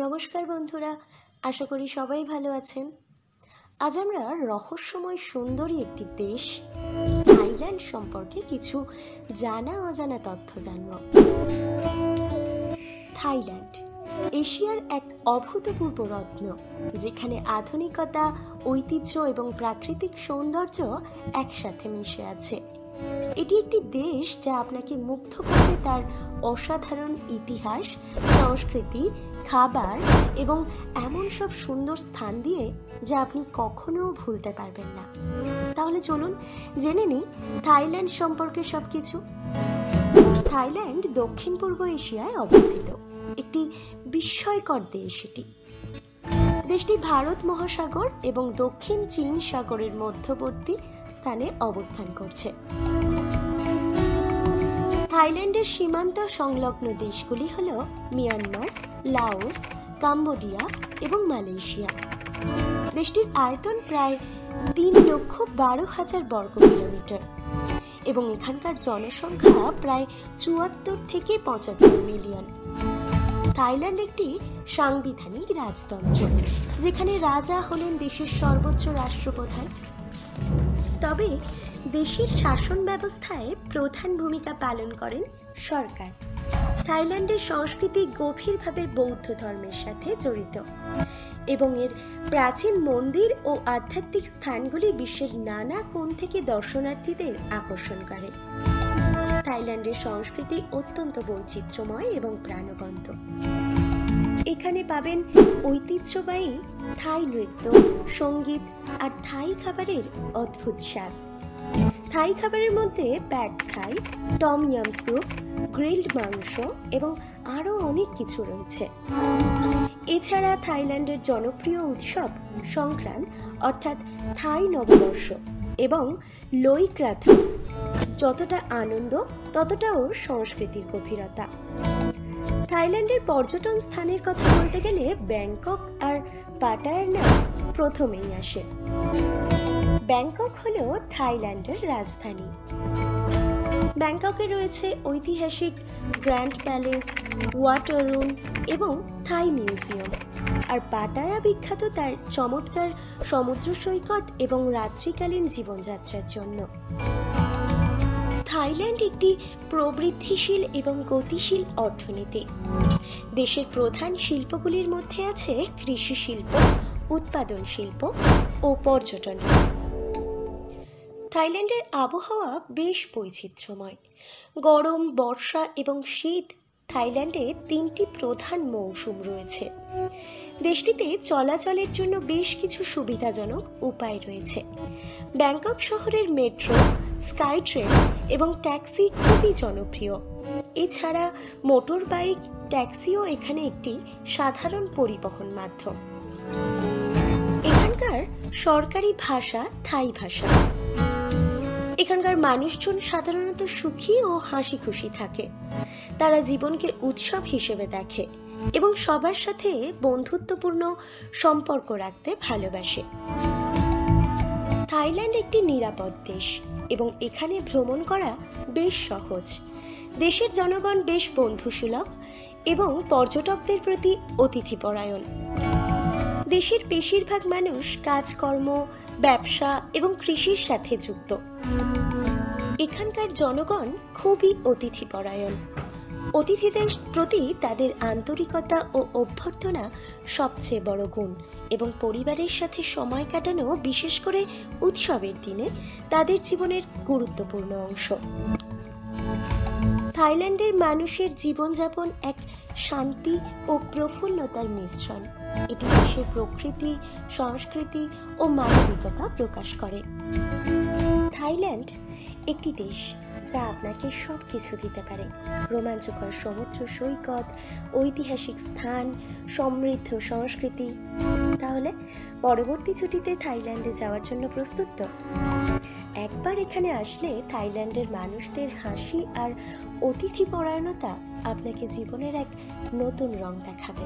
নমস্কার বন্ধুরা, আশা করি সবাই ভালো আছেন। আজ আমরা রহস্যময় সুন্দরী একটি দেশ থাইল্যান্ড সম্পর্কে কিছু জানা অজানা তথ্য জানব। থাইল্যান্ড এশিয়ার এক অভূতপূর্ব রত্ন, যেখানে আধুনিকতা, ঐতিহ্য এবং প্রাকৃতিক সৌন্দর্য একসাথে মিশে আছে। এটি একটি দেশ যা আপনাকে মুগ্ধ করবে তার অসাধারণ ইতিহাস, সংস্কৃতি, খাবার এবং এমন সব সুন্দর স্থান দিয়ে যা আপনি কখনো ভুলতে পারবেন না। তাহলে চলুন জেনে নিই থাইল্যান্ড সম্পর্কে সবকিছু। থাইল্যান্ড দক্ষিণ পূর্ব এশিয়ায় অবস্থিত একটি বিস্ময়কর দেশ। দেশটি ভারত মহাসাগর এবং দক্ষিণ চীন সাগরের মধ্যবর্তী স্থানে অবস্থান করছে। থাইল্যান্ডের সীমান্ত সংলগ্ন দেশগুলি হল মিয়ানমার, লাওস, কম্বোডিয়া এবং মালয়েশিয়া। দেশটির আয়তন প্রায় 3,12,000 বর্গ কিলোমিটার এবং এখানকার জনসংখ্যা প্রায় 74 থেকে 75 মিলিয়ন। থাইল্যান্ড একটি সাংবিধানিক রাজতন্ত্র, যেখানে রাজা হলেন দেশের সর্বোচ্চ রাষ্ট্রপ্রধান। তবে দেশের শাসন ব্যবস্থায় প্রধান ভূমিকা পালন করেন সরকার। থাইল্যান্ডের সংস্কৃতি গভীরভাবে বৌদ্ধ ধর্মের সাথে জড়িত এবং এর প্রাচীন মন্দির ও আধ্যাত্মিক স্থানগুলি বিশ্বের নানা কোণ থেকে দর্শনার্থীদের আকর্ষণ করে। থাইল্যান্ডের সংস্কৃতি অত্যন্ত বৈচিত্র্যময় এবং প্রাণবন্ত। এখানে পাবেন ঐতিহ্যবাহী থাই নৃত্য, সঙ্গীত আর থাই খাবারের অদ্ভুত স্বাদ। থাই খাবারের মধ্যে প্যাড থাই, টম ইয়াম স্যুপ, গ্রিলড মাংস এবং আরও অনেক কিছু রয়েছে। এছাড়া থাইল্যান্ডের জনপ্রিয় উৎসব সংক্রান্ত অর্থাৎ থাই নববর্ষ এবং লোইক্রাথা যতটা আনন্দ ততটাও সংস্কৃতির গভীরতা। থাইল্যান্ডের পর্যটন স্থানের কথা বলতে গেলে ব্যাংকক আর পাটায়ার নাম প্রথমেই আসে। ব্যাংকক হলো থাইল্যান্ডের রাজধানী। ব্যাংককে রয়েছে ঐতিহাসিক গ্র্যান্ড প্যালেস, ওয়াটার রুম এবং থাই মিউজিয়াম। আর পাটায়া বিখ্যাত তার চমৎকার সমুদ্র সৈকত এবং রাত্রিকালীন জীবনযাত্রার জন্য। থাইল্যান্ড একটি প্রবৃদ্ধিশীল এবং গতিশীল অর্থনীতি। দেশের প্রধান শিল্পগুলির মধ্যে আছে কৃষি শিল্প, উৎপাদন শিল্প ও পর্যটন। থাইল্যান্ডের আবহাওয়া বেশ বৈচিত্র্যময়। গরম, বর্ষা এবং শীত থাইল্যান্ডে 3টি প্রধান মৌসুম রয়েছে। দেশটিতে চলাচলের জন্য বেশ কিছু সুবিধাজনক উপায় রয়েছে। ব্যাংকক শহরের মেট্রো, স্কাই ট্রেন এবং ট্যাক্সি খুবই জনপ্রিয়। এছাড়া মোটর বাইক, ট্যাক্সিও এখানে একটি সাধারণ পরিবহন মাধ্যম। এখানকার সরকারি ভাষা থাই ভাষা। এখানকার মানুষজন সাধারণত সুখী ও হাসি খুশি থাকে। তারা জীবনকে উৎসব হিসেবে দেখে এবং সবার সাথে বন্ধুত্বপূর্ণ সম্পর্ক রাখতে ভালোবাসে। থাইল্যান্ড একটি নিরাপদ দেশ এবং এখানে ভ্রমণ করা বেশ সহজ। দেশের জনগণ বেশ বন্ধুসুলভ এবং পর্যটকদের প্রতি অতিথিপরায়ণ। দেশের বেশিরভাগ মানুষ কাজকর্ম, ব্যবসা এবং কৃষির সাথে যুক্ত। এখানকার জনগণ খুবই অতিথিপরায়ণ। অতিথিদের প্রতি তাদের আন্তরিকতা ও অভ্যর্থনা সবচেয়ে বড় গুণ এবং পরিবারের সাথে সময় কাটানো, বিশেষ করে উৎসবের দিনে, তাদের জীবনের গুরুত্বপূর্ণ অংশ। থাইল্যান্ডের মানুষের জীবনযাপন এক শান্তি ও প্রফুল্লতার মিশ্রণ। এটি দেশের প্রকৃতি, সংস্কৃতি ও মানবিকতা প্রকাশ করে। থাইল্যান্ড একটি দেশ যা আপনাকে সব কিছু দিতে পারে: রোমাঞ্চকর সমুদ্র সৈকত, ঐতিহাসিক স্থান, সমৃদ্ধ সংস্কৃতি। তাহলে পরবর্তী ছুটিতে থাইল্যান্ডে যাওয়ার জন্য প্রস্তুত তো? একবার এখানে আসলে থাইল্যান্ডের মানুষদের হাসি আর অতিথিপরায়ণতা আপনাকে জীবনের এক নতুন রং দেখাবে।